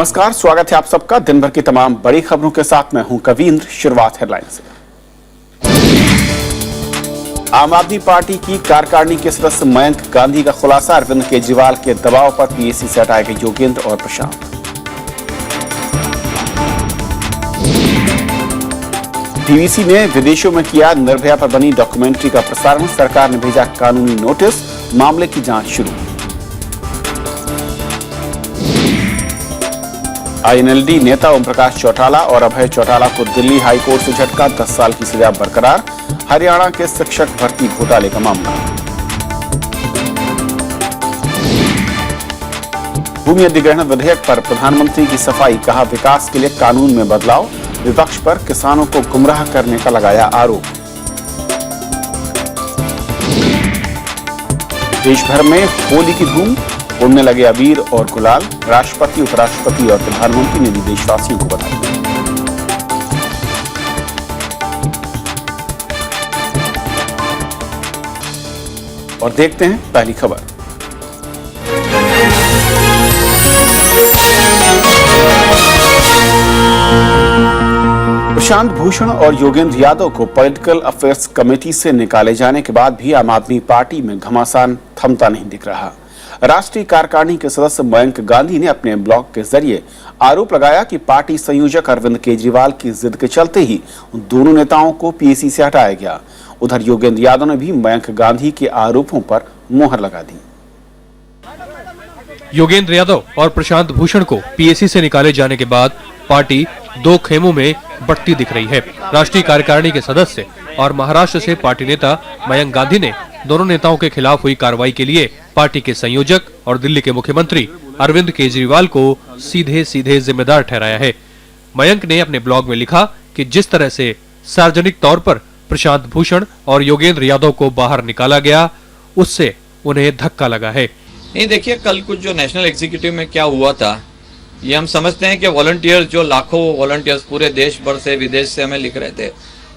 नमस्कार, स्वागत है आप सबका दिन भर की तमाम बड़ी खबरों के साथ। मैं हूं कवींद्र। शुरुआत हेडलाइन से। आम आदमी पार्टी की कार्यकारिणी के सदस्य मयंक गांधी का खुलासा, अरविंद केजरीवाल के दबाव पर पीएसी से हटाए गए योगेंद्र और प्रशांत। डीवीसी ने विदेशों में किया निर्भया पर बनी डॉक्यूमेंट्री का प्रसारण, सरकार ने भेजा कानूनी नोटिस, मामले की जांच शुरू। आईएनएलडी नेता ओम प्रकाश चौटाला और अभय चौटाला को दिल्ली हाईकोर्ट से झटका, 10 साल की सजा बरकरार। हरियाणा के शिक्षक भर्ती घोटाले का मामला। भूमि अधिग्रहण विधेयक पर प्रधानमंत्री की सफाई, कहा विकास के लिए कानून में बदलाव। विपक्ष पर किसानों को गुमराह करने का लगाया आरोप। देश भर में होली की धूम, उड़ने लगे अबीर और गुलाल। राष्ट्रपति, उपराष्ट्रपति और प्रधानमंत्री ने दी देशवासियों को बधाई। और देखते हैं पहली खबर। प्रशांत भूषण और योगेंद्र यादव को पॉलिटिकल अफेयर्स कमेटी से निकाले जाने के बाद भी आम आदमी पार्टी में घमासान थमता नहीं दिख रहा। राष्ट्रीय कार्यकारिणी के सदस्य मयंक गांधी ने अपने ब्लॉग के जरिए आरोप लगाया कि पार्टी संयोजक अरविंद केजरीवाल की जिद के चलते ही दोनों नेताओं को पीएसी से हटाया गया। उधर योगेंद्र यादव ने भी मयंक गांधी के आरोपों पर मुहर लगा दी। योगेंद्र यादव और प्रशांत भूषण को पीएसी से निकाले जाने के बाद पार्टी दो खेमों में बढ़ती दिख रही है। राष्ट्रीय कार्यकारिणी के सदस्य और महाराष्ट्र से पार्टी नेता मयंक गांधी ने दोनों नेताओं के खिलाफ हुई कार्रवाई के लिए पार्टी के संयोजक और दिल्ली के मुख्यमंत्री अरविंद केजरीवाल को सीधे सीधे जिम्मेदार ठहराया है। मयंक ने अपने ब्लॉग में लिखा कि जिस तरह से सार्वजनिक तौर पर प्रशांत भूषण और योगेंद्र यादव को बाहर निकाला गया, उससे उन्हें धक्का लगा है। नहीं, देखिए, कल कुछ जो नेशनल एग्जीक्यूटिव में क्या हुआ था, ये हम समझते हैं कि वॉलंटियर्स, जो लाखों वॉलंटियर्स पूरे देश भर से, विदेश से हमें लिख रहे थे,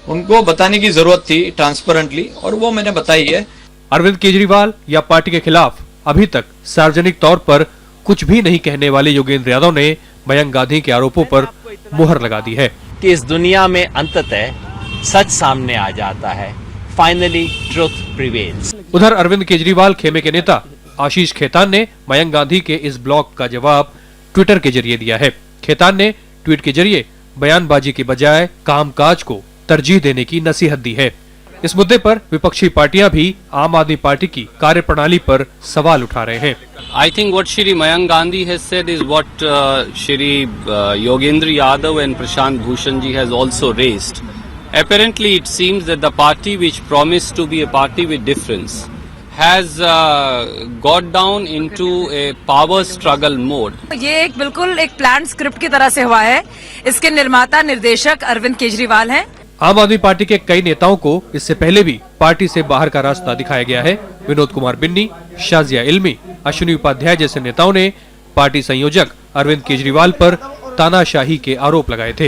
उनको बताने की जरूरत थी ट्रांसपेरेंटली, और वो मैंने बताई है। अरविंद केजरीवाल या पार्टी के खिलाफ अभी तक सार्वजनिक तौर पर कुछ भी नहीं कहने वाले योगेंद्र यादव ने मयंक गांधी के आरोपों पर मुहर लगा दी है कि इस दुनिया में अंततः सच सामने आ जाता है। Finally truth prevails. उधर अरविंद केजरीवाल खेमे के नेता आशीष खेतान ने मयंक गांधी के इस ब्लॉग का जवाब ट्विटर के जरिए दिया है। खेतान ने ट्वीट के जरिए बयानबाजी के बजाय कामकाज को तरजीह देने की नसीहत दी है। इस मुद्दे पर विपक्षी पार्टियां भी आम आदमी पार्टी की कार्यप्रणाली पर सवाल उठा रहे हैं। I think what Shri Mayank Gandhi has said is what Shri Yogendra Yadav and Prashant Bhushan ji has also raised. Apparently, it seems that the party which promised to be a party with difference has got down into a power struggle mode. ये एक बिल्कुल एक plan script की तरह से हुआ है। इसके निर्माता निर्देशक अरविंद केजरीवाल हैं। आम आदमी पार्टी के कई नेताओं को इससे पहले भी पार्टी से बाहर का रास्ता दिखाया गया है। विनोद कुमार बिन्नी, शाजिया इल्मी, अश्विनी उपाध्याय जैसे नेताओं ने पार्टी संयोजक अरविंद केजरीवाल पर तानाशाही के आरोप लगाए थे।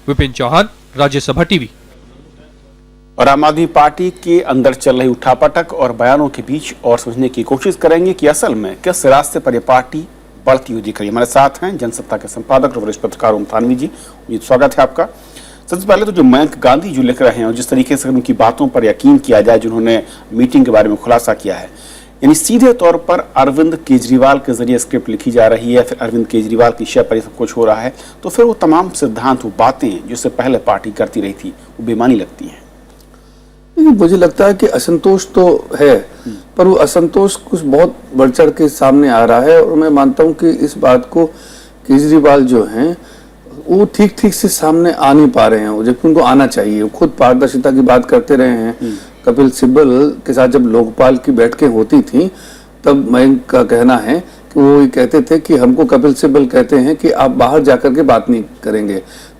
विपिन चौहान, राज्यसभा टीवी। और आम आदमी पार्टी के अंदर चल रही उठापटक और बयानों के बीच और समझने की कोशिश करेंगे कि असल में किस रास्ते पर यह पार्टी बढ़ती हुई दिख रही है। हमारे साथ हैं जनसत्ता के संपादक और वरिष्ठ पत्रकार ओम थानवी जी। स्वागत है आपका। सबसे पहले तो जो मयंक गांधी जो लिख रहे हैं और जिस तरीके से उनकी बातों पर यकीन किया जाए, जिन्होंने मीटिंग के बारे में खुलासा किया है, यानी सीधे तौर पर अरविंद केजरीवाल के जरिए स्क्रिप्ट लिखी जा रही है, फिर अरविंद केजरीवाल की शय पर सब कुछ हो रहा है, तो फिर वो तमाम सिद्धांत, वो बातें जिससे पहले पार्टी करती रही थी, वो बेमानी लगती हैं। मुझे लगता है कि असंतोष तो है, पर वो असंतोष कुछ बहुत बढ़ चढ़ के सामने आ रहा है। और मैं मानता हूं कि इस बात को केजरीवाल जो हैं वो ठीक ठीक से सामने आ नहीं पा रहे हैं, जबकि उनको आना चाहिए। वो खुद पारदर्शिता की बात करते रहे हैं। कपिल सिब्बल के साथ जब लोकपाल की बैठकें होती थी, तब मयंक का कहना है कि वो ये कहते थे कि हमको कपिल सिब्बल कहते हैं कि आप बाहर जाकर के बात नहीं करेंगे,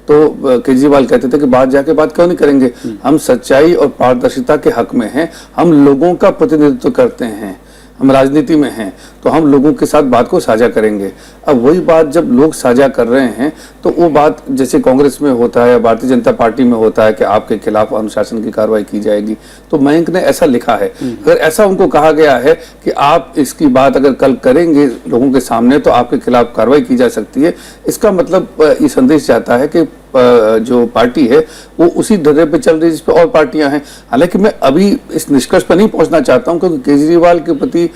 तो केजरीवाल कहते थे कि बाहर जाके बात क्यों नहीं करेंगे, हम सच्चाई और पारदर्शिता के हक में हैं, हम लोगों का प्रतिनिधित्व करते हैं, हम राजनीति में हैं तो हम लोगों के साथ बात को साझा करेंगे। अब वही बात जब लोग साझा कर रहे हैं तो वो बात जैसे कांग्रेस में होता है या भारतीय जनता पार्टी में होता है कि आपके खिलाफ अनुशासन की कार्रवाई की जाएगी, तो मयंक ने ऐसा लिखा है। अगर ऐसा उनको कहा गया है कि आप इसकी बात अगर कल करेंगे लोगों के सामने तो आपके खिलाफ कार्रवाई की जा सकती है, इसका मतलब ये संदेश जाता है कि जो पार्टी है वो उसी ढर्रे पे चल रही है जिस पे और पार्टियां हैं। हालांकि मैं अभी इस निष्कर्ष पर नहीं पहुंचना चाहता हूं क्योंकि केजरीवाल के प्रति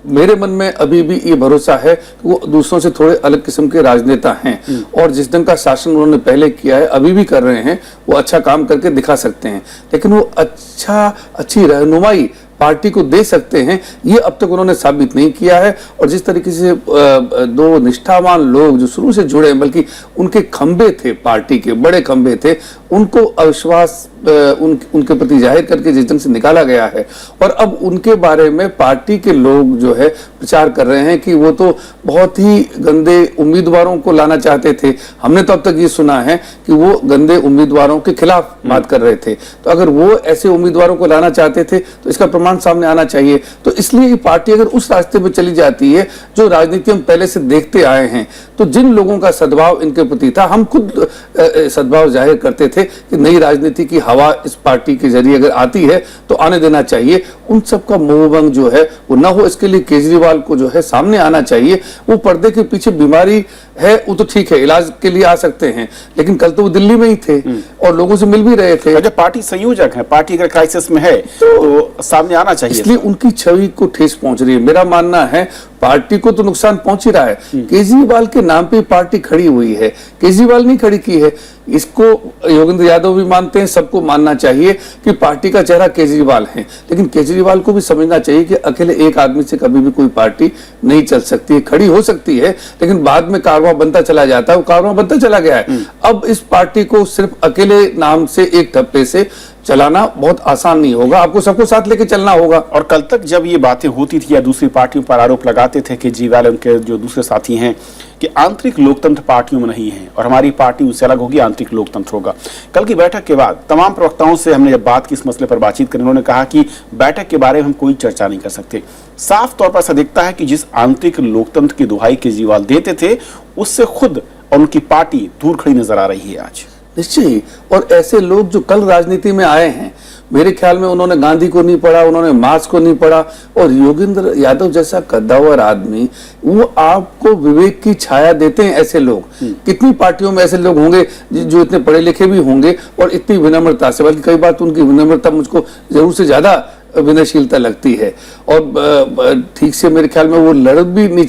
मेरे मन में अभी भी ये भरोसा है कि वो दूसरों से थोड़े अलग किस्म के राजनेता हैं और जिस ढंग का शासन उन्होंने पहले किया है अभी भी कर रहे हैं वो अच्छा काम करके दिखा सकते हैं, लेकिन वो अच्छी रहनुमाई पार्टी को दे सकते हैं ये अब तक उन्होंने साबित नहीं किया है। और जिस तरीके से दो निष्ठावान लोग जो शुरू से जुड़े बल्कि उनके खंबे थे, पार्टी के बड़े खंबे थे, उनको अविश्वास उनके प्रति जाहिर करके जिस ढंग से निकाला गया है और अब उनके बारे में पार्टी के लोग जो है प्रचार कर रहे हैं कि वो तो बहुत ही गंदे उम्मीदवारों को लाना चाहते थे। हमने तो अब तक ये सुना है कि वो गंदे उम्मीदवारों के खिलाफ बात कर रहे थे, तो अगर वो ऐसे उम्मीदवारों को लाना चाहते थे तो इसका प्रमाण सामने आना चाहिए। तो इसलिए ये पार्टी अगर उस रास्ते पे चली जाती है जो राजनीति हम पहले से देखते आए हैं, तो जिन लोगों का सद्भाव इनके प्रति था, हम खुद सद्भाव जाहिर करते थे कि नई राजनीति की हवा इस पार्टी के जरिए अगर आती है तो आने देना चाहिए, उन सब का मोहभंग जो है वो ना हो, इसके लिए केजरीवाल को जो है सामने आना चाहिए। वो पर्दे के पीछे बीमारी है वो तो ठीक है, इलाज के लिए आ सकते हैं, लेकिन कल तो वो दिल्ली में ही थे और लोगों से मिल भी रहे थे। जब पार्टी संयोजक है, पार्टी अगर क्राइसिस में है तो सामने आना चाहिए, इसलिए उनकी छवि को ठेस पहुंच रही है। मेरा मानना है पार्टी को तो नुकसान पहुंच ही रहा है, केजरीवाल के नाम पे पार्टी खड़ी हुई है, केजरीवाल नहीं खड़ी की है। इसको योगेंद्र यादव भी मानते हैं, सबको मानना चाहिए कि पार्टी का चेहरा केजरीवाल है, लेकिन केजरीवाल को भी समझना चाहिए कि अकेले एक आदमी से कभी भी कोई पार्टी नहीं चल सकती है। खड़ी हो सकती है लेकिन बाद में कारवां बनता चला जाता है, वो कारवां बनता चला गया है। अब इस पार्टी को सिर्फ अकेले नाम से एक ठप्पे से चलाना बहुत आसान नहीं होगा, आपको सबको साथ लेके चलना होगा। और कल तक जब ये बातें होती थी या दूसरी पार्टियों पर आरोप लगाते थे केजरीवाल उनके जो दूसरे साथी हैं कि आंतरिक लोकतंत्र पार्टियों में नहीं है और हमारी पार्टी उससे अलग होगी, आंतरिक लोकतंत्र होगा। कल की बैठक के बाद तमाम प्रवक्ताओं से हमने जब बात की इस मसले पर बातचीत करी, उन्होंने कहा कि बैठक के बारे में हम कोई चर्चा नहीं कर सकते। साफ तौर पर ऐसा दिखता है कि जिस आंतरिक लोकतंत्र की दुहाई केजरीवाल देते थे उससे खुद और उनकी पार्टी दूर खड़ी नजर आ रही है आज। निश्चय ही, और ऐसे लोग जो कल राजनीति में आए हैं, मेरे ख्याल में उन्होंने गांधी को नहीं पढ़ा, उन्होंने मार्क्स को नहीं पढ़ा, और योगेंद्र यादव जैसा कद्दावर आदमी वो आपको विवेक की छाया देते हैं। ऐसे लोग कितनी पार्टियों में ऐसे लोग होंगे जो इतने पढ़े लिखे भी होंगे और इतनी विनम्रता से, बल्कि कई बार तो उनकी विनम्रता मुझको जरूर से ज्यादा विनयशीलता लगती है और ठीक से मेरे ख्याल में वो लड़ भी नहीं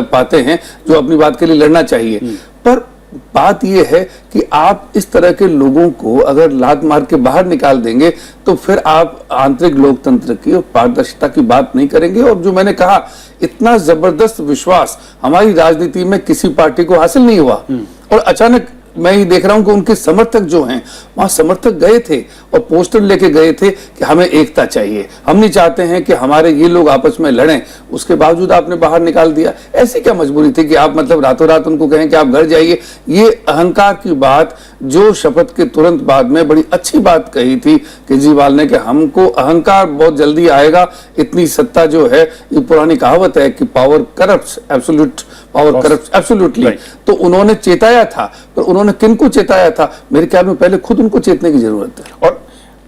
पाते हैं जो अपनी बात के लिए लड़ना चाहिए। पर बात यह है कि आप इस तरह के लोगों को अगर लात मार के बाहर निकाल देंगे तो फिर आप आंतरिक लोकतंत्र की और पारदर्शिता की बात नहीं करेंगे। और जो मैंने कहा, इतना जबरदस्त विश्वास हमारी राजनीति में किसी पार्टी को हासिल नहीं हुआ और अचानक मैं ये देख रहा हूं कि उनके समर्थक जो हैं वहां समर्थक गए थे और पोस्टर लेके गए थे कि हमें एकता चाहिए, हम नहीं चाहते हैं कि हमारे ये लोग आपस में लड़ें। उसके बावजूद आपने बाहर निकाल दिया। ऐसी क्या मजबूरी थी कि आप मतलब रातों रात उनको कहें कि आप घर जाइए? ये अहंकार की बात जो शपथ के तुरंत बाद में बड़ी अच्छी बात कही थी केजरीवाल ने कि हमको अहंकार बहुत जल्दी आएगा, इतनी सत्ता जो है, ये पुरानी कहावत है कि power corrupts, absolute power corrupts absolutely. तो उन्होंने चेताया था, पर उन्होंने किनको चेताया था? मेरे ख्याल में पहले खुद उनको चेतने की जरूरत है। और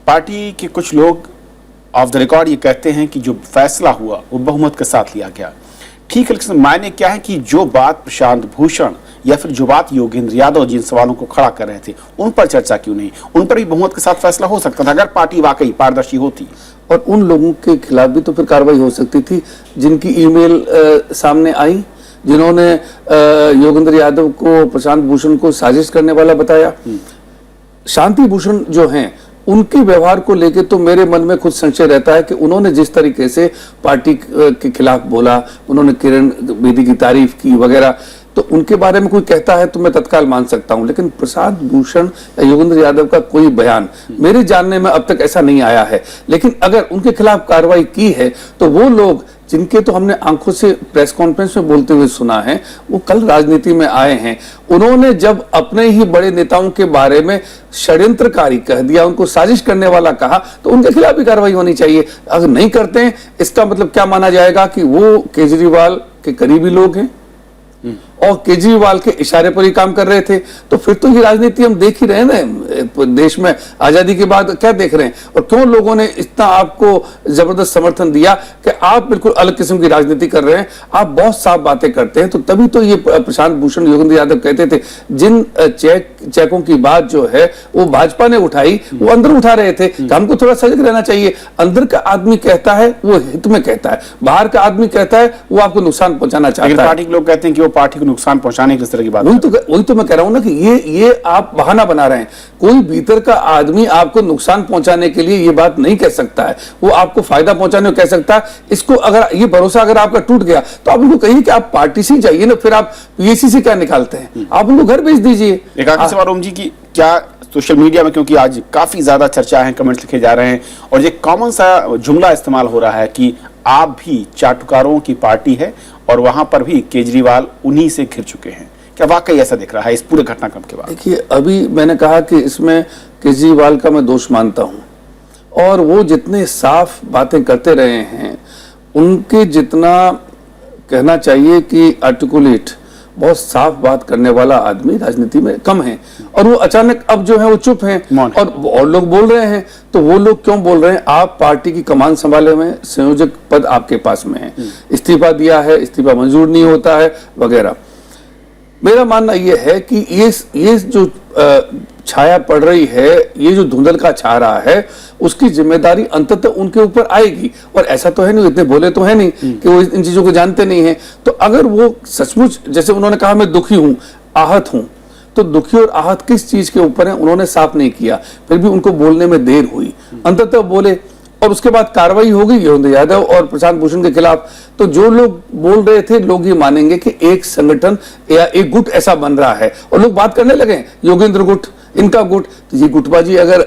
पार्टी के कुछ लोग ऑफ द रिकॉर्ड ये कहते हैं कि जो फैसला हुआ वो बहुमत के साथ लिया गया। ठीक है, लेकिन मायने क्या है कि जो बात प्रशांत भूषण या फिर जो बात योगेंद्र यादव जिन सवालों को खड़ा कर रहे थे उन पर चर्चा क्यों नहीं? उन पर भी बहुमत के साथ फैसला हो सकता था अगर पार्टी वाकई पारदर्शी होती। और उन लोगों के खिलाफ भी तो फिर कार्रवाई हो सकती थी जिनकी ईमेल सामने आई, जिन्होंने योगेंद्र यादव को प्रशांत भूषण को साजिश करने वाला बताया। शांति भूषण जो हैं उनके व्यवहार को लेकर तो मेरे मन में खुद संशय रहता है कि उन्होंने जिस तरीके से पार्टी के खिलाफ बोला, उन्होंने किरण बेदी की तारीफ की वगैरह, तो उनके बारे में कोई कहता है तो मैं तत्काल मान सकता हूं, लेकिन प्रशांत भूषण या योगेंद्र यादव का कोई बयान मेरे जानने में अब तक ऐसा नहीं आया है। लेकिन अगर उनके खिलाफ कार्रवाई की है तो वो लोग जिनके तो हमने आंखों से प्रेस कॉन्फ्रेंस में बोलते हुए सुना है, वो कल राजनीति में आए हैं। उन्होंने जब अपने ही बड़े नेताओं के बारे में षड्यंत्रकारी कह दिया, उनको साजिश करने वाला कहा, तो उनके खिलाफ भी कार्रवाई होनी चाहिए। अगर नहीं करते हैं, इसका मतलब क्या माना जाएगा कि वो केजरीवाल के करीबी लोग हैं और केजरीवाल के इशारे पर ही काम कर रहे थे। तो फिर तो ये राजनीति हम देख ही रहे हैं ना, देश में आजादी के बाद क्या देख रहे हैं, और क्यों लोगों ने इतना आपको जबरदस्त समर्थन दिया कि आप बिल्कुल अलग किस्म की राजनीति कर रहे हैं, आप बहुत साफ बातें करते हैं। तो तभी तो ये प्रशांत भूषण योगेंद्र यादव कहते थे, जिन चेकों की बात जो है वो भाजपा ने उठाई, वो अंदर उठा रहे थे कि हमको थोड़ा सजग रहना चाहिए। अंदर का आदमी कहता है वो हित में कहता है, बाहर का आदमी कहता है वो आपको नुकसान पहुंचाना चाहता है। पार्टी के लोग कहते हैं कि वो पार्टी को नुकसान पहुंचाने की इस तरह की बात, वही तो मैं कह रहा हूं ना कि ये आप बहाना बना रहे हैं। कोई भीतर का आदमी आपको नुकसान पहुंचाने के लिए ये बात नहीं कह सकता है, वो आपको फायदा पहुंचाने को कह सकता है। इसको अगर ये भरोसा अगर आपका टूट गया तो आप उनको कहिए कि आप पार्टी से जाइए ना, फिर आप पीएसी से क्या निकालते हैं, आप उनको घर भेज दीजिए। एक आखिरी सवाल ओम जी की, क्या सोशल मीडिया में, क्योंकि आज काफी ज्यादा चर्चा है, कमेंट्स लिखे जा रहे हैं और ये कॉमन सा जुमला इस्तेमाल हो रहा है कि आप भी चाटुकारों की पार्टी है और वहां पर भी केजरीवाल उन्हीं से घिर चुके हैं, क्या वाकई ऐसा दिख रहा है इस पूरे घटनाक्रम के बाद? देखिए, अभी मैंने कहा कि इसमें केजरीवाल का मैं दोष मानता हूं, और वो जितने साफ बातें करते रहे हैं, उनके जितना कहना चाहिए कि आर्टिकुलेट, बहुत साफ बात करने वाला आदमी राजनीति में कम है। और वो अचानक अब जो है वो चुप हैं और लोग बोल रहे हैं। तो वो लोग क्यों बोल रहे हैं? आप पार्टी की कमान संभाले हुए, संयोजक पद आपके पास में है, इस्तीफा दिया है, इस्तीफा मंजूर नहीं होता है वगैरह। मेरा मानना यह है कि ये जो छाया पड़ रही है, ये जो धुंधल का छा रहा है, उसकी जिम्मेदारी अंततः उनके ऊपर आएगी। और ऐसा तो है नहीं, इतने भोले तो है नहीं कि वो इन चीजों को जानते नहीं है। तो अगर वो सचमुच, जैसे उन्होंने कहा मैं दुखी हूं, आहत हूं, तो दुखी और आहत किस चीज के ऊपर है उन्होंने साफ नहीं किया, फिर भी उनको बोलने में देर हुई, अंततः बोले और उसके बाद कार्रवाई हो गई योगेंद्र यादव और प्रशांत भूषण के खिलाफ। तो जो लोग बोल रहे थे, लोग ये मानेंगे कि एक संगठन या एक गुट ऐसा बन रहा है, और लोग बात करने लगे योगेंद्र गुट, इनका गुट। तो ये गुटबाजी अगर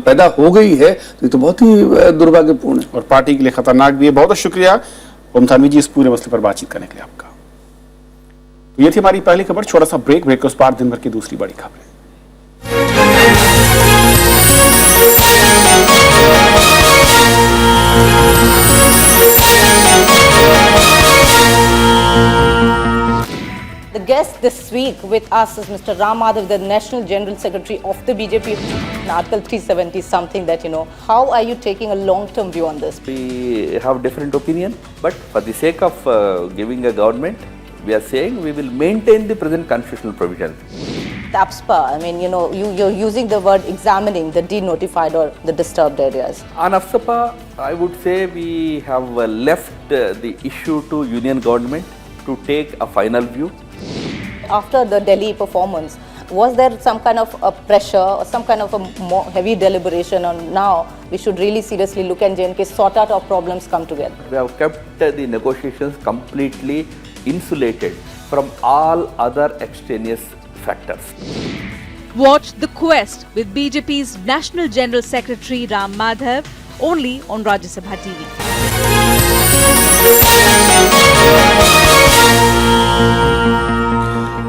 पैदा हो गई है तो ये तो बहुत ही दुर्भाग्यपूर्ण है और पार्टी के लिए खतरनाक भी है। बहुत बहुत शुक्रिया ओम थानवी जी इस पूरे मसले पर बातचीत करने के लिए आपका। तो ये थी हमारी पहली खबर। छोटा सा ब्रेक के उस पार दिन भर की दूसरी बड़ी खबरें। The guest this week with us is Mr. Ram Madhav, the National General Secretary of the BJP. Article 370 is something that, how are you taking a long-term view on this? We have different opinion, but for the sake of giving a government, we are saying we will maintain the present constitutional provision. The APSPA, you're using the word examining the denotified or the disturbed areas. On APSPA, I would say we have left the issue to union government to take a final view. After the Delhi performance, was there some kind of a pressure or some kind of a more heavy deliberation on now we should really seriously look and in case sort out our problems come together? We have kept the negotiations completely insulated from all other extraneous factors. Watch The Quest with BJP's National General Secretary Ram Madhav only on Rajya Sabha TV.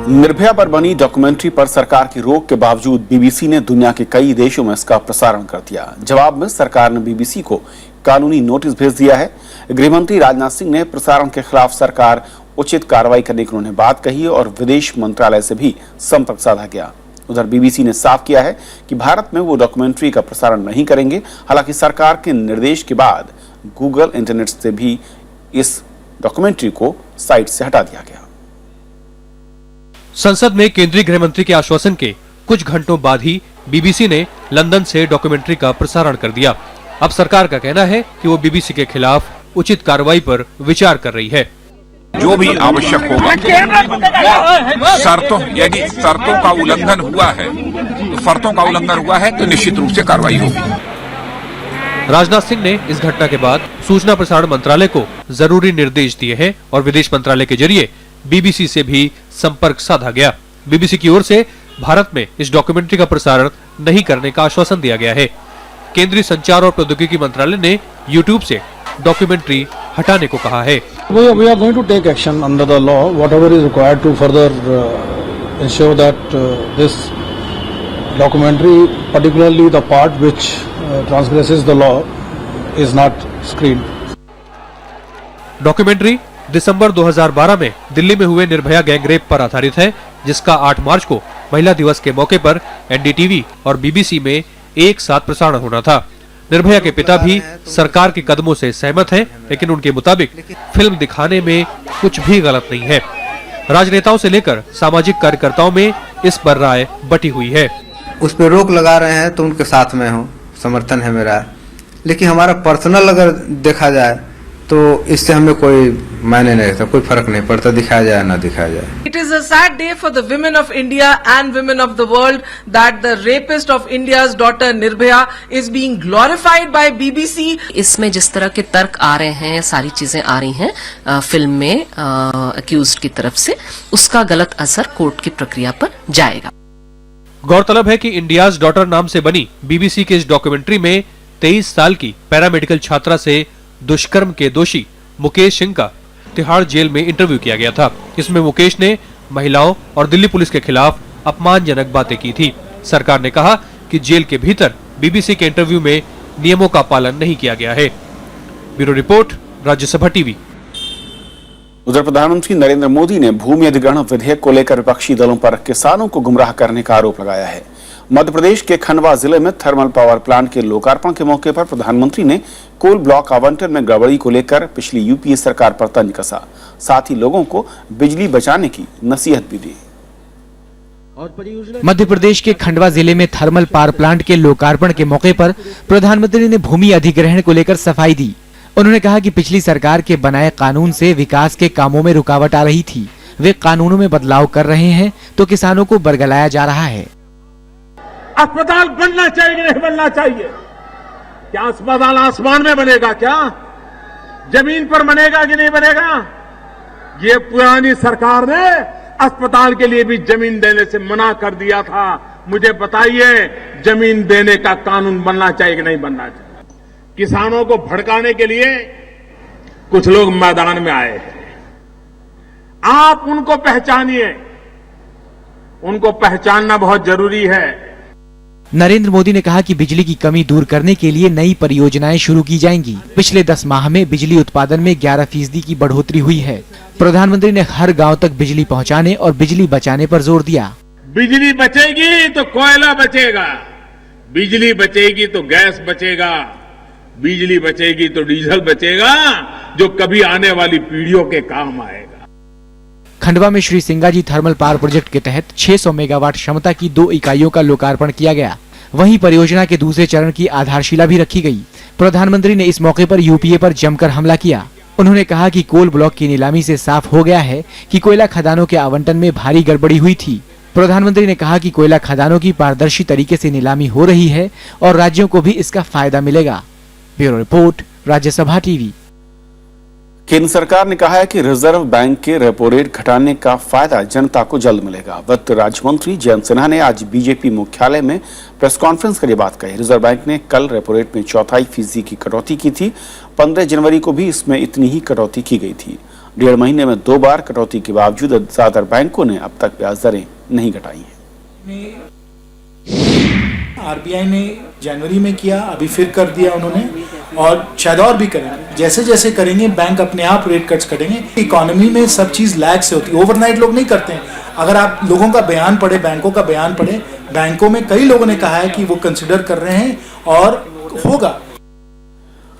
Nirbhaya पर बनी documentary पर सरकार की रोक के बावजूद BBC ने दुनिया के कई देशों में इसका प्रसारण कर दिया। जवाब में सरकार ने बीबीसी को कानूनी नोटिस भेज दिया है। गृहमंत्री राजनाथ सिंह ने प्रसारण के खिलाफ सरकार उचित कार्रवाई करने की उन्होंने बात कही और विदेश मंत्रालय से भी संपर्क साधा गया। उधर बीबीसी ने साफ किया है कि भारत में वो डॉक्यूमेंट्री का प्रसारण नहीं करेंगे। हालांकि सरकार के निर्देश के बाद गूगल इंटरनेट से भी इस डॉक्यूमेंट्री को साइट से हटा दिया गया। संसद में केंद्रीय गृह मंत्री के आश्वासन के कुछ घंटों बाद ही बीबीसी ने लंदन से डॉक्यूमेंट्री का प्रसारण कर दिया। अब सरकार का कहना है कि वो बीबीसी के खिलाफ उचित कार्रवाई पर विचार कर रही है। जो भी आवश्यक होगा, यदि शर्तों का उल्लंघन हुआ है, तो शर्तों का उल्लंघन हुआ है तो निश्चित रूप से कार्रवाई होगी। राजनाथ सिंह ने इस घटना के बाद सूचना प्रसारण मंत्रालय को जरूरी निर्देश दिए हैं और विदेश मंत्रालय के जरिए बीबीसी से भी संपर्क साधा गया। बीबीसी की ओर से भारत में इस डॉक्यूमेंट्री का प्रसारण नहीं करने का आश्वासन दिया गया है। केंद्रीय संचार और प्रौद्योगिकी मंत्रालय ने YouTube से डॉक्यूमेंट्री हटाने को कहा है। We are going to take action under the law, whatever is required to further ensure that this documentary, particularly the part which transgresses the law, is not screened. Documentary दिसंबर 2012 में दिल्ली में हुए Nirbhaya gangrape पर आधारित है, जिसका 8 मार्च को महिला दिवस के मौके पर एनडीटीवी और बीबीसी में एक साथ प्रसारण होना था। निर्भया के पिता भी सरकार के कदमों से सहमत हैं, लेकिन उनके मुताबिक फिल्म दिखाने में कुछ भी गलत नहीं है। राजनेताओं से लेकर सामाजिक कार्यकर्ताओं में इस पर राय बटी हुई है। उस पर रोक लगा रहे हैं तो उनके साथ में हूँ, समर्थन है मेरा, लेकिन हमारा पर्सनल अगर देखा जाए तो इससे हमें कोई मायने नहीं रहता, कोई फर्क नहीं पड़ता, दिखाया जाए ना दिखाया जाए। It is a sad day for the women of India and women of the world that the rapist of India's daughter Nirbhaya is being glorified by BBC. इसमें जिस तरह के तर्क आ रहे हैं, सारी चीजें आ रही हैं फिल्म में अक्यूज्ड की तरफ से, उसका गलत असर कोर्ट की प्रक्रिया पर जाएगा। गौरतलब है कि इंडियाज डॉटर नाम से बनी बीबीसी के इस डॉक्यूमेंट्री में 23 साल की पैरामेडिकल छात्रा से दुष्कर्म के दोषी मुकेश सिंह का तिहाड़ जेल में इंटरव्यू किया गया था। इसमें मुकेश ने महिलाओं और दिल्ली पुलिस के खिलाफ अपमानजनक बातें की थी। सरकार ने कहा कि जेल के भीतर बीबीसी के इंटरव्यू में नियमों का पालन नहीं किया गया है। Bureau report, Rajya Sabha TV. उधर प्रधानमंत्री नरेंद्र मोदी ने भूमि अधिग्रहण विधेयक को लेकर विपक्षी दलों पर किसानों को गुमराह करने का आरोप लगाया है। मध्य प्रदेश के खंडवा जिले में थर्मल पावर प्लांट के लोकार्पण के मौके पर प्रधानमंत्री ने कोल ब्लॉक आवंटन में गड़बड़ी को लेकर पिछली यूपीए सरकार पर तंज कसा, साथ ही लोगों को बिजली बचाने की नसीहत भी दी। मध्य प्रदेश के खंडवा जिले में थर्मल पावर प्लांट के लोकार्पण के मौके पर प्रधानमंत्री ने भूमि अधिग्रहण को लेकर सफाई दी। उन्होंने कहा कि पिछली सरकार के बनाए कानून से विकास के कामों में रुकावट आ रही थी। वे कानूनों में बदलाव कर रहे हैं तो किसानों को बरगलाया जा रहा है। अस्पताल बनना चाहिए कि नहीं बनना चाहिए? क्या अस्पताल आसमान में बनेगा? क्या जमीन पर बनेगा कि नहीं बनेगा? ये पुरानी सरकार ने अस्पताल के लिए भी जमीन देने से मना कर दिया था। मुझे बताइए, जमीन देने का कानून बनना चाहिए कि नहीं बनना चाहिए? किसानों को भड़काने के लिए कुछ लोग मैदान में आए हैं। आप उनको पहचानिए, उनको पहचानना बहुत जरूरी है। नरेंद्र मोदी ने कहा कि बिजली की कमी दूर करने के लिए नई परियोजनाएं शुरू की जाएंगी। पिछले 10 माह में बिजली उत्पादन में 11% की बढ़ोतरी हुई है। प्रधानमंत्री ने हर गांव तक बिजली पहुंचाने और बिजली बचाने पर जोर दिया। बिजली बचेगी तो कोयला बचेगा, बिजली बचेगी तो गैस बचेगा, बिजली बचेगी तो डीजल बचेगा, जो कभी आने वाली पीढ़ियों के काम आएगा। खंडवा में Shri Singaji thermal power project के तहत 600 मेगावाट क्षमता की 2 इकाइयों का लोकार्पण किया गया। वहीं परियोजना के दूसरे चरण की आधारशिला भी रखी गई। प्रधानमंत्री ने इस मौके पर यूपीए पर जमकर हमला किया। उन्होंने कहा कि कोल ब्लॉक की नीलामी से साफ हो गया है कि कोयला खदानों के आवंटन में भारी गड़बड़ी हुई थी। प्रधानमंत्री ने कहा कि कोयला खदानों की पारदर्शी तरीके से नीलामी हो रही है और राज्यों को भी इसका फायदा मिलेगा। Bureau report, Rajya Sabha TV. केंद्र सरकार ने कहा है कि रिजर्व बैंक के रेपो रेट घटाने का फायदा जनता को जल्द मिलेगा। वित्त राज्य मंत्री जयंत सिन्हा ने आज बीजेपी मुख्यालय में प्रेस कॉन्फ्रेंस कर ये बात कही। रिजर्व बैंक ने कल रेपो रेट में 0.25% की कटौती की थी। 15 जनवरी को भी इसमें इतनी ही कटौती की गई थी। 1.5 महीने में 2 बार कटौती के बावजूद ज्यादातर बैंकों ने अब तक ब्याज दरें नहीं घटाई हैं। आरबीआई ने जनवरी में किया, अभी फिर कर दिया उन्होंने, और शायद और भी करेंगे। जैसे जैसे करेंगे बैंक अपने आप रेट कट्स करेंगे। इकोनॉमी में सब चीज़ लैग से होती है, ओवरनाइट लोग नहीं करते हैं। अगर आप लोगों का बयान पढ़े, बैंकों का बयान पढ़े, बैंकों में कई लोगों ने कहा है कि वो कंसिडर कर रहे हैं और होगा।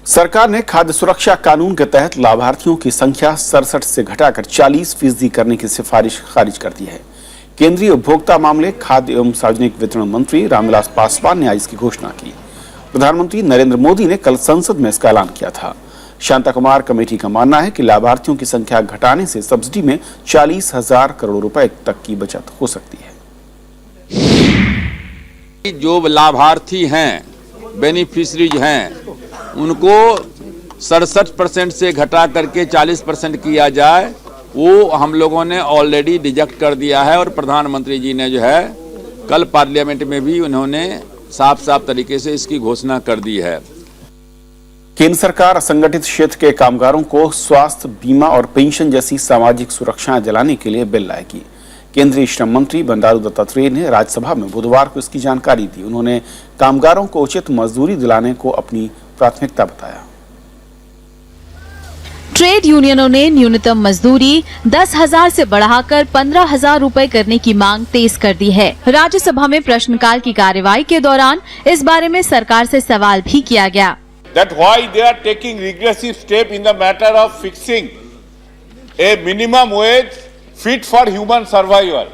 सरकार ने खाद्य सुरक्षा कानून के तहत लाभार्थियों की संख्या 67 से घटाकर 40% करने की सिफारिश खारिज कर दी है। केंद्रीय उपभोक्ता मामले, खाद्य एवं सार्वजनिक वितरण मंत्री रामविलास पासवान ने आज इसकी घोषणा की। प्रधानमंत्री नरेंद्र मोदी ने कल संसद में इसका ऐलान किया था। शांता कुमार कमेटी का मानना है कि लाभार्थियों की संख्या घटाने से सब्सिडी में 40,000 करोड़ रुपए तक की बचत हो सकती है। जो लाभार्थी हैं, बेनिफिशरीज हैं, उनको 67% से घटा करके 40% किया जाए, वो हम लोगों ने ऑलरेडी रिजेक्ट कर दिया है। और प्रधानमंत्री जी ने जो है कल पार्लियामेंट में भी उन्होंने साफ साफ तरीके से इसकी घोषणा कर दी है। केंद्र सरकार असंगठित क्षेत्र के कामगारों को स्वास्थ्य बीमा और पेंशन जैसी सामाजिक सुरक्षाएं दिलाने के लिए बिल लाएगी। केंद्रीय श्रम मंत्री बंडारू दत्तात्रेय ने राज्यसभा में बुधवार को इसकी जानकारी दी। उन्होंने कामगारों को उचित मजदूरी दिलाने को अपनी प्राथमिकता बताया। ट्रेड यूनियनों ने न्यूनतम मजदूरी 10,000 से बढ़ाकर 15,000 रुपए करने की मांग तेज कर दी है। राज्यसभा में प्रश्नकाल की कार्यवाही के दौरान इस बारे में सरकार से सवाल भी किया गया। That why they are taking regressive step in the matter of fixing a minimum wage fit for human survival.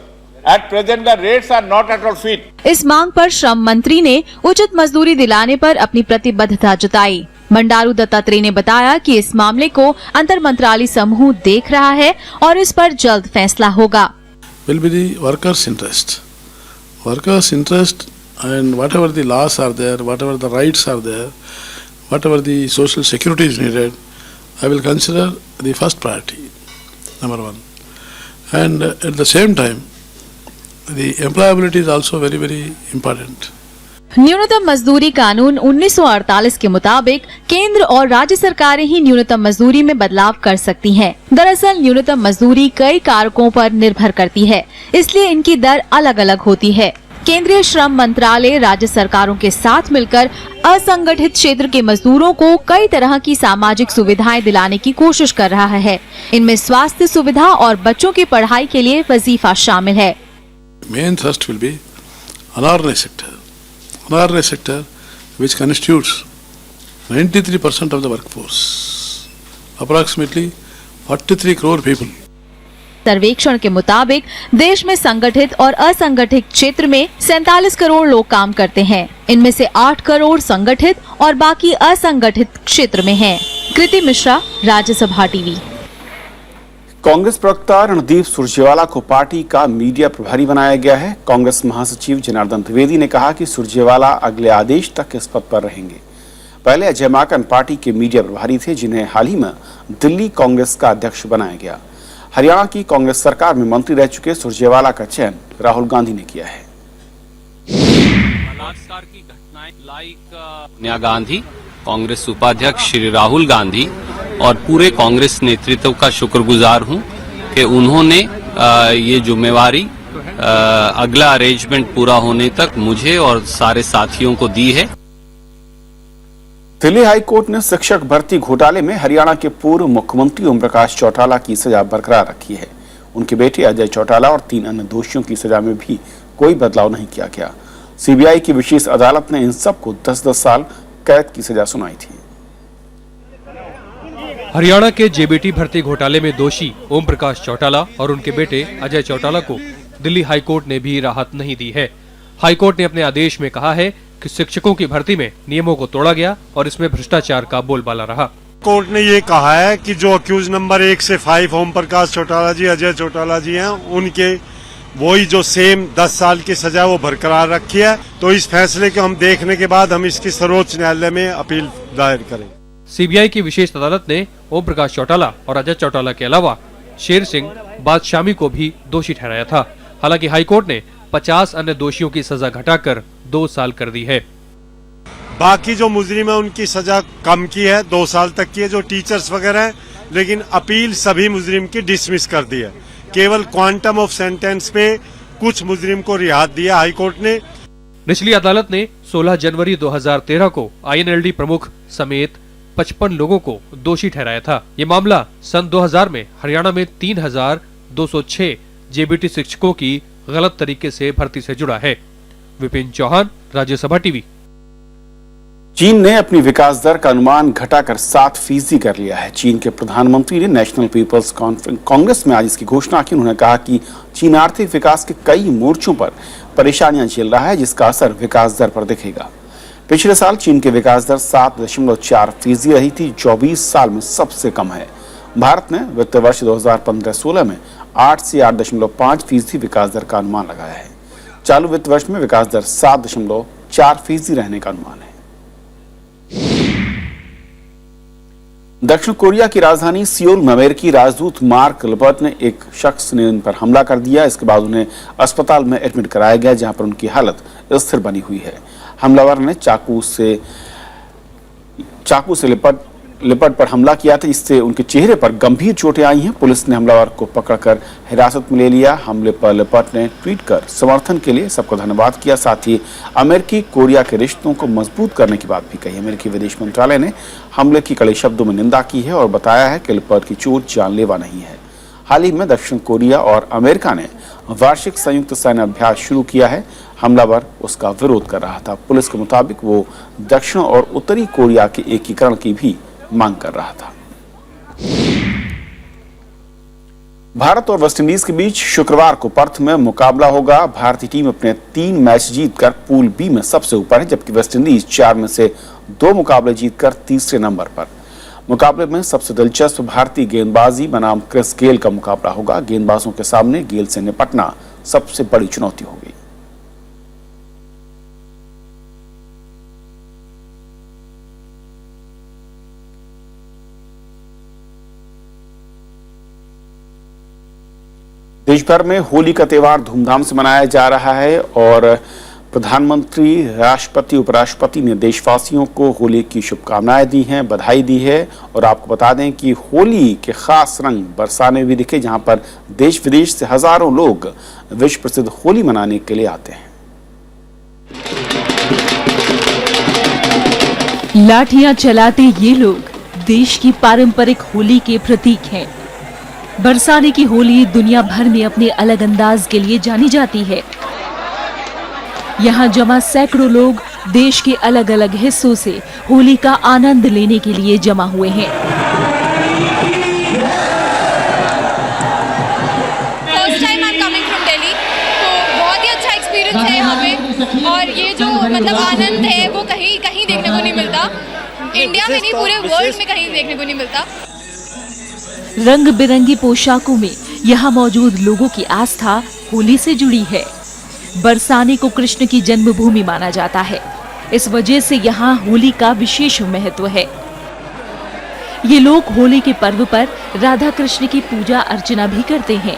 At present the rates are not at all fit. इस मांग पर श्रम मंत्री ने उचित मजदूरी दिलाने पर अपनी प्रतिबद्धता जताई। बंडारू दत्तात्रेय ने बताया कि इस मामले को अंतर मंत्रालय समूह देख रहा है और इस पर जल्द फैसला होगा। Will be the workers' interest. Workers' interest and whatever the laws are there, whatever the rights are there, whatever the social security is needed, I will consider the first priority, number one. And at the same time, the employability is also very, very important. न्यूनतम मजदूरी कानून 1948 के मुताबिक केंद्र और राज्य सरकारें ही न्यूनतम मजदूरी में बदलाव कर सकती हैं। दरअसल न्यूनतम मजदूरी कई कारकों पर निर्भर करती है, इसलिए इनकी दर अलग अलग होती है। केंद्रीय श्रम मंत्रालय राज्य सरकारों के साथ मिलकर असंगठित क्षेत्र के मजदूरों को कई तरह की सामाजिक सुविधाएं दिलाने की कोशिश कर रहा है। इनमें स्वास्थ्य सुविधा और बच्चों की पढ़ाई के लिए वजीफा शामिल है। Main thrust will be unorganized sector. Unorganized sector, which constitutes 93% of the workforce, approximately 43 crore people. सर्वेक्षण के मुताबिक देश में संगठित और असंगठित क्षेत्र में 47 करोड़ लोग काम करते हैं। इनमें से 8 करोड़ संगठित और बाकी असंगठित क्षेत्र में हैं। कृति मिश्रा, राज्यसभा टीवी। कांग्रेस प्रवक्ता रणदीप सुरजेवाला को पार्टी का मीडिया प्रभारी बनाया गया है। कांग्रेस महासचिव जनार्दन द्विवेदी ने कहा कि सुरजेवाला अगले आदेश तक इस पद पर रहेंगे। पहले अजय माकन पार्टी के मीडिया प्रभारी थे, जिन्हें हाल ही में दिल्ली कांग्रेस का अध्यक्ष बनाया गया। हरियाणा की कांग्रेस सरकार में मंत्री रह चुके सुरजेवाला का चयन राहुल गांधी ने किया है। बलात्कार की घटनाएं सोनिया गांधी, कांग्रेस उपाध्यक्ष श्री राहुल गांधी और पूरे कांग्रेस नेतृत्व का शुक्रगुजार हूं कि उन्होंने ये जिम्मेवारी अगला अरेंजमेंट पूरा होने तक मुझे और सारे साथियों को दी है। दिल्ली हाईकोर्ट ने शिक्षक भर्ती घोटाले में हरियाणा के पूर्व मुख्यमंत्री ओम प्रकाश चौटाला की सजा बरकरार रखी है। उनके बेटे अजय चौटाला और 3 अन्य दोषियों की सजा में भी कोई बदलाव नहीं किया गया। सीबीआई की विशेष अदालत ने इन सबको 10-10 साल कैद की सजा सुनाई थी। हरियाणा के जेबीटी भर्ती घोटाले में दोषी ओम प्रकाश चौटाला और उनके बेटे अजय चौटाला को दिल्ली हाईकोर्ट ने भी राहत नहीं दी है। हाईकोर्ट ने अपने आदेश में कहा है कि शिक्षकों की भर्ती में नियमों को तोड़ा गया और इसमें भ्रष्टाचार का बोलबाला रहा। कोर्ट ने ये कहा है कि जो अक्यूज नंबर 1 से 5 ओम प्रकाश चौटाला जी, अजय चौटाला जी हैं, उनके वही जो सेम 10 साल की सजा वो बरकरार रखी है। तो इस फैसले को हम देखने के बाद हम इसकी सर्वोच्च न्यायालय में अपील दायर करेंगे। सीबीआई की विशेष अदालत ने ओम प्रकाश चौटाला और अजय चौटाला के अलावा शेर सिंह बादशामी को भी दोषी ठहराया था। हालांकि हाईकोर्ट ने 50 अन्य दोषियों की सजा घटाकर 2 साल कर दी है। बाकी जो मुजरिम है उनकी सजा कम की है, 2 साल तक की है, जो टीचर्स वगैरह हैं, लेकिन अपील सभी मुजरिम की डिसमिस कर दी है। केवल क्वांटम ऑफ सेंटेंस पे कुछ मुजरिम को रिहाई दिया हाईकोर्ट ने। निचली अदालत ने 16 जनवरी 2013 को आईएनएलडी प्रमुख समेत 55 लोगों को दोषी ठहराया था। ये मामला सन 2000 में हरियाणा में 3206 जेबीटी शिक्षकों की गलत तरीके से भर्ती से जुड़ा है। विपिन चौहान, राज्यसभा टीवी। चीन ने अपनी विकास दर का अनुमान घटाकर 7% कर लिया है। चीन के प्रधानमंत्री ने नेशनल पीपल्स कांग्रेस में आज इसकी घोषणा की। उन्होंने कहा कि चीन आर्थिक विकास के कई मोर्चों पर परेशानियां झेल रहा है, जिसका असर विकास दर पर दिखेगा। पिछले साल चीन की विकास दर 7.4% रही थी, जो 20 साल में सबसे कम है। भारत ने वित्त वर्ष 2015-16 में 8 से 8.5% विकास दर का अनुमान लगाया है। चालू वित्त वर्ष में विकास दर 7.4% रहने का अनुमान है। दक्षिण कोरिया की राजधानी सियोल में अमेरिकी राजदूत मार्क लिबर्ट ने एक शख्स ने उन पर हमला कर दिया। इसके बाद उन्हें अस्पताल में एडमिट कराया गया, जहां पर उनकी हालत स्थिर बनी हुई है। हमलावर ने चाकू से चाकू से लिपट पर हमला किया था, जिससे उनके चेहरे पर गंभीर चोटें आई हैं। पुलिस ने हमलावर को पकड़कर हिरासत में ले लिया। हमले पर लिपट ने ट्वीट कर समर्थन के लिए सबको धन्यवाद किया। साथ ही अमेरिकी कोरिया के रिश्तों को मजबूत करने की बात भी कही। अमेरिकी विदेश मंत्रालय ने हमले की कड़े शब्दों में निंदा की है और बताया है कि लिपट की चोट जानलेवा नहीं है। हाल ही में दक्षिण कोरिया और अमेरिका ने वार्षिक संयुक्त सैन्य अभ्यास शुरू किया है। हमलावर उसका विरोध कर रहा था। पुलिस के मुताबिक वो दक्षिण और उत्तरी कोरिया के एकीकरण की भी मांग कर रहा था। भारत और वेस्टइंडीज के बीच शुक्रवार को पर्थ में मुकाबला होगा। भारतीय टीम अपने 3 मैच जीतकर पूल बी में सबसे ऊपर है, जबकि वेस्टइंडीज 4 में से 2 मुकाबले जीतकर तीसरे नंबर पर। मुकाबले में सबसे दिलचस्प भारतीय गेंदबाजी बनाम क्रिस गेल का मुकाबला होगा। गेंदबाजों के सामने गेल से निपटना सबसे बड़ी चुनौती होगी। देश भर में होली का त्योहार धूमधाम से मनाया जा रहा है और प्रधानमंत्री, राष्ट्रपति, उपराष्ट्रपति ने देशवासियों को होली की शुभकामनाएं दी हैं, बधाई दी है। और आपको बता दें कि होली के खास रंग बरसाने भी दिखे, जहां पर देश विदेश से हजारों लोग विश्व प्रसिद्ध होली मनाने के लिए आते हैं। लाठियां चलाते ये लोग देश की पारंपरिक होली के प्रतीक हैं। बरसाने की होली दुनिया भर में अपने अलग अंदाज के लिए जानी जाती है। यहाँ जमा सैकड़ों लोग देश के अलग अलग हिस्सों से होली का आनंद लेने के लिए जमा हुए हैं। First time I am coming from Delhi, तो बहुत ही अच्छा एक्सपीरियंस है यहाँ पे। और ये जो मतलब आनंद है वो कहीं कहीं देखने को नहीं मिलता। इंडिया में नहीं, पूरे वर्ल्ड में कहीं देखने को नहीं मिलता। रंग बिरंगी पोशाकों में यहाँ मौजूद लोगों की आस्था होली से जुड़ी है। बरसाने को कृष्ण की जन्मभूमि माना जाता है, इस वजह से यहाँ होली का विशेष महत्व है। ये लोग होली के पर्व पर राधा कृष्ण की पूजा अर्चना भी करते हैं।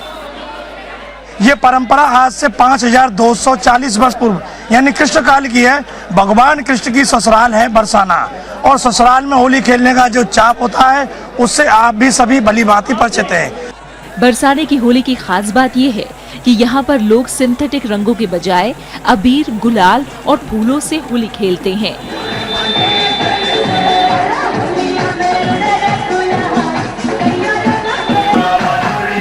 ये परंपरा आज से 5240 वर्ष पूर्व यानी कृष्ण काल की है। भगवान कृष्ण की ससुराल है बरसाना, और ससुराल में होली खेलने का जो चाप होता है उससे आप भी सभी भली भांति परिचित हैं। बरसाने की होली की खास बात यह है कि यहाँ पर लोग सिंथेटिक रंगों के बजाय अबीर, गुलाल और फूलों से होली खेलते हैं।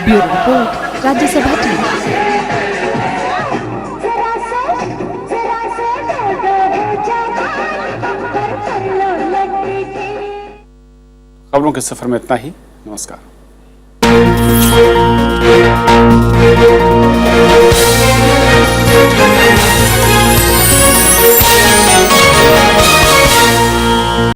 Bureau report, Rajya Sabha TV. खबरों के सफर में इतना ही। नमस्कार।